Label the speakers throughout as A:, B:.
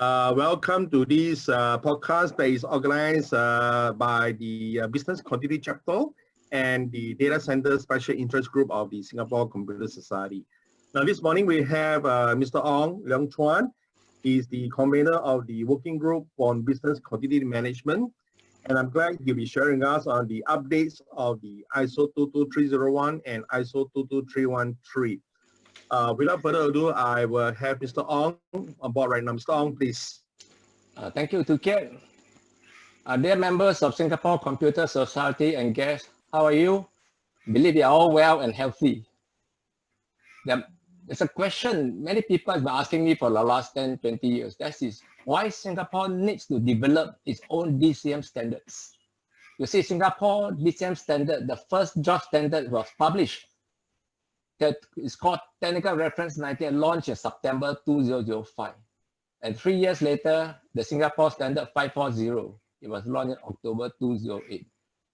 A: Welcome to this podcast that is organized by the Business Continuity Chapter and the Data Center Special Interest Group of the Singapore Computer Society. Now, this morning we have Mr. Ong Leong Chuan. He's the convener of the Working Group on Business Continuity Management. And I'm glad he'll be sharing us on the updates of the ISO 22301 and ISO 22313. Without further ado, I will have Mr. Ong on board right now. Mr. Ong, please.
B: Thank you, Tukiat. Dear members of Singapore Computer Society and guests, how are you? Believe you are all well and healthy. There's a question many people have been asking me for the last 10, 20 years. That is, why Singapore needs to develop its own DCM standards. You see, Singapore DCM standard, the first job standard was published. That is called Technical Reference 19, launched in September 2005. And 3 years later, the Singapore Standard 540, it was launched in October 2008.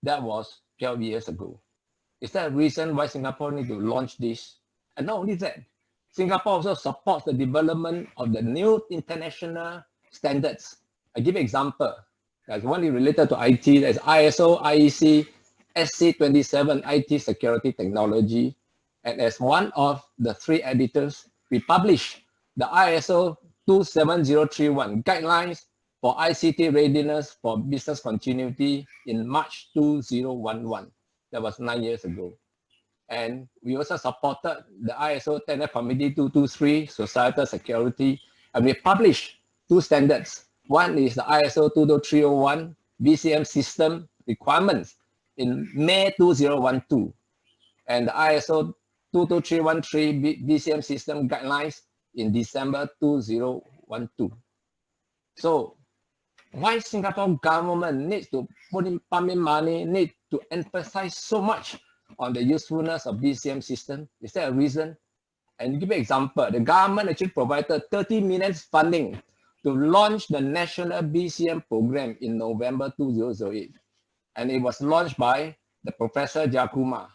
B: That was 12 years ago. Is that a reason why Singapore needs to launch this? And not only that, Singapore also supports the development of the new international standards. I give an example. There's one related to IT, there's ISO, IEC, SC27 IT security technology. And as one of the 3 editors, we published the ISO 22301 guidelines for ICT readiness for business continuity in March 2011. That was 9 years ago. And we also supported the ISO Technical Committee 223, Societal Security, and we published 2 standards. One is the ISO 22301 DCM system requirements in May 2012, and the ISO 22313 DCM system guidelines in December 2012. So why Singapore government needs to put in money, need to emphasize so much on the usefulness of DCM system? Is there a reason? And give an example, the government actually provided 30 million funding to launch the National BCM program in November 2008. And it was launched by the Professor Jayakumar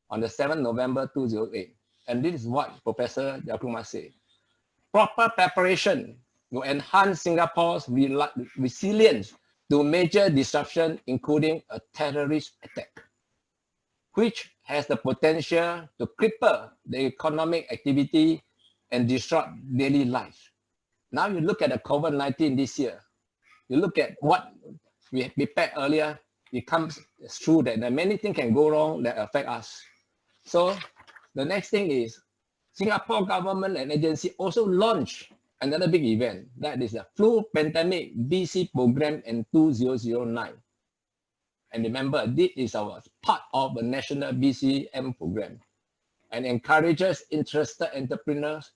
B: on the 7th November 2008. And this is what Professor Jayakumar said. Proper preparation will enhance Singapore's resilience to major disruption, including a terrorist attack, which has the potential to cripple the economic activity and disrupt daily life. Now you look at the COVID-19 this year, you look at what we prepared earlier, it comes true that many things can go wrong that affect us. So the next thing is Singapore government and agency also launched another big event, that is the flu pandemic BC program in 2009. And remember, this is our part of the national BCM program and encourages interested entrepreneurs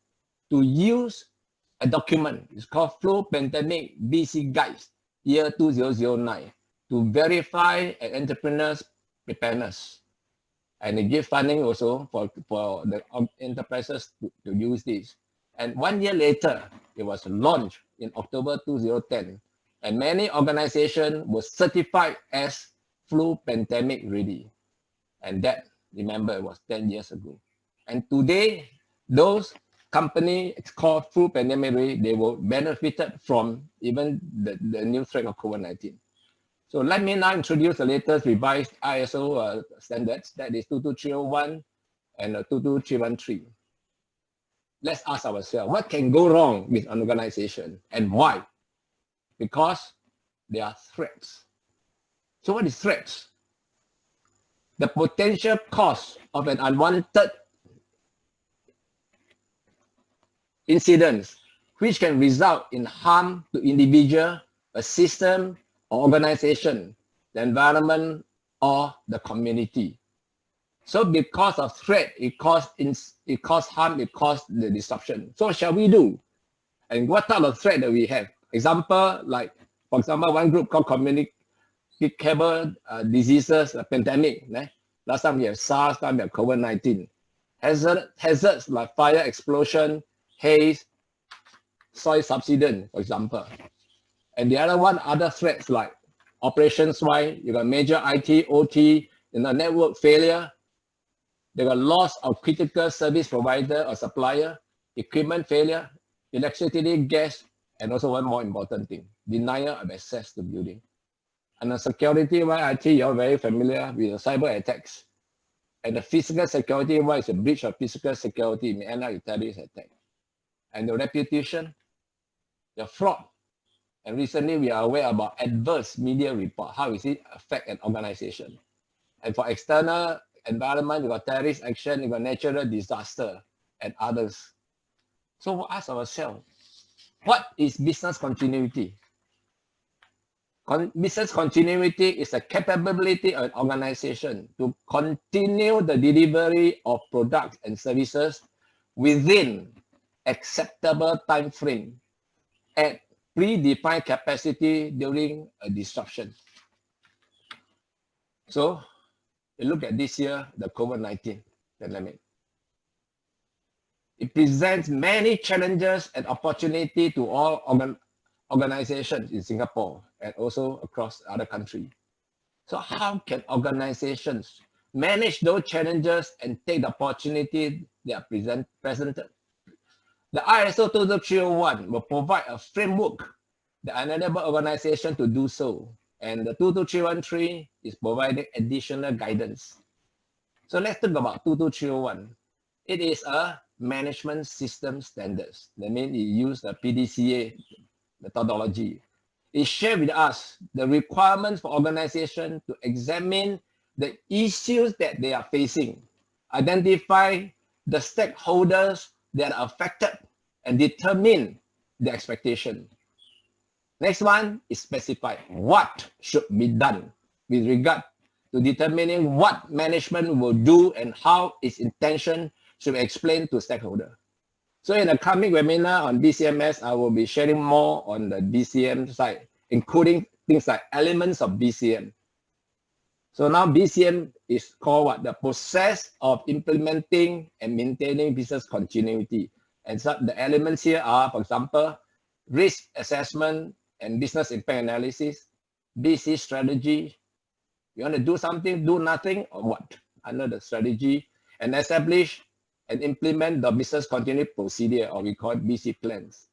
B: to use a document. It's called Flu Pandemic BC Guides, year 2009, to verify an entrepreneur's preparedness. And they give funding also for the enterprises to use this. And 1 year later, it was launched in October 2010. And many organizations were certified as flu pandemic ready. And that, remember, it was 10 years ago. And today, those companies, it's called flu pandemic ready, they will benefited from even the new threat of COVID-19. So let me now introduce the latest revised ISO standards, that is 22301 and 22313. Let's ask ourselves, what can go wrong with an organization and why? Because there are threats. So what is threats? The potential cause of an unwanted incident which can result in harm to individual, a system, or organization, the environment, or the community. So because of threat, it caused harm, it caused the disruption. So what shall we do? And what type of threat that we have? Example, like, for example, one group called communicable diseases, a pandemic. Last time we have SARS, time we have COVID-19. Hazards like fire explosion, haze, soil subsidence, for example. And the other one, other threats like operations-wise, you got major IT, OT, network failure. They got loss of critical service provider or supplier, equipment failure, electricity, gas, And also one more important thing, denial of access to building. And the security wise, I think you're very familiar with the cyber attacks. And the physical security wise, a breach of physical security may end up with terrorist attack. And the reputation, the fraud. And recently we are aware about adverse media report. How is it affect an organization? And for external environment, you got terrorist action, you got natural disaster and others. So we ask ourselves, what is business continuity? Business continuity is a capability of an organization to continue the delivery of products and services within acceptable time frame at predefined capacity during a disruption. So, you look at this year, the COVID-19 pandemic. It presents many challenges and opportunity to all organizations in Singapore and also across other countries. So how can organizations manage those challenges and take the opportunity they are presented? The ISO22301 will provide a framework that enable organizations to do so. And the 22313 is providing additional guidance. So let's talk about 22301. It is a management system standards. That means it uses the PDCA methodology. It shares with us the requirements for organizations to examine the issues that they are facing, identify the stakeholders that are affected, and determine the expectation. Next one is specify what should be done with regard to determining what management will do and how its intention should be explained to stakeholders. So in the coming webinar on DCMS, I will be sharing more on the DCM side, including things like elements of DCM. So now DCM is called what? The process of implementing and maintaining business continuity. And so the elements here are, for example, risk assessment and business impact analysis, BC strategy. You want to do something, do nothing, or what? Under the strategy, and establish and implement the business continuity procedure, or we call it BC plans.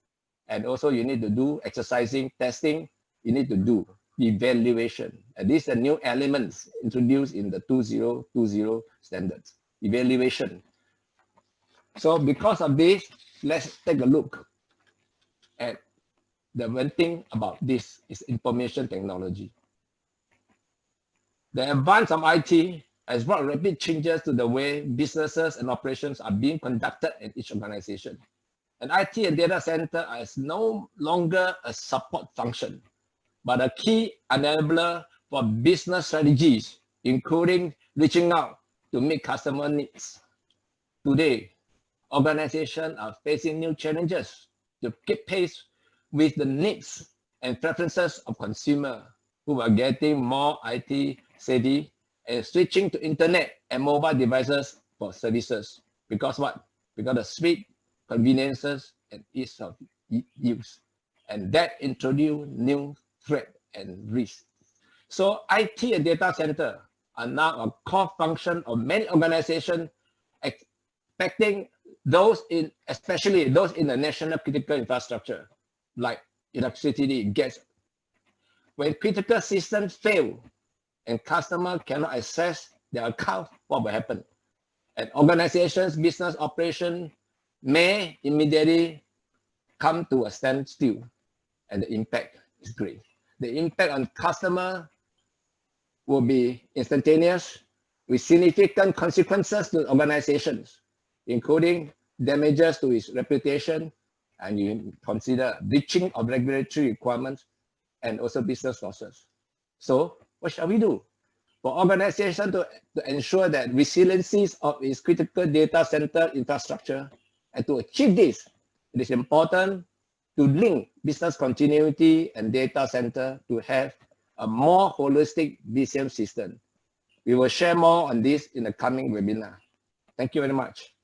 B: And also you need to do exercising, testing, you need to do evaluation. And these are new elements introduced in the 2020 standards, evaluation. So because of this, let's take a look at the one thing about this is information technology. The advance of IT has brought rapid changes to the way businesses and operations are being conducted in each organization. And IT and data center is no longer a support function, but a key enabler for business strategies, including reaching out to meet customer needs. Today, organizations are facing new challenges to keep pace with the needs and preferences of consumers who are getting more IT savvy and switching to internet and mobile devices for services. Because what? Because the speed, conveniences, and ease of use. And that introduce new threat and risk. So IT and data center are now a core function of many organizations, expecting those in, especially those in the national critical infrastructure, like electricity, gas. When critical systems fail and customers cannot access their account, what will happen? And organizations' business operation may immediately come to a standstill, and the impact is great. The impact on customer will be instantaneous with significant consequences to organizations, including damages to its reputation, and you consider breaching of regulatory requirements and also business losses. So what shall we do? For organizations to ensure that resiliencies of its critical data center infrastructure, and to achieve this, it is important to link business continuity and data center to have a more holistic DCM system. We will share more on this in the coming webinar. Thank you very much.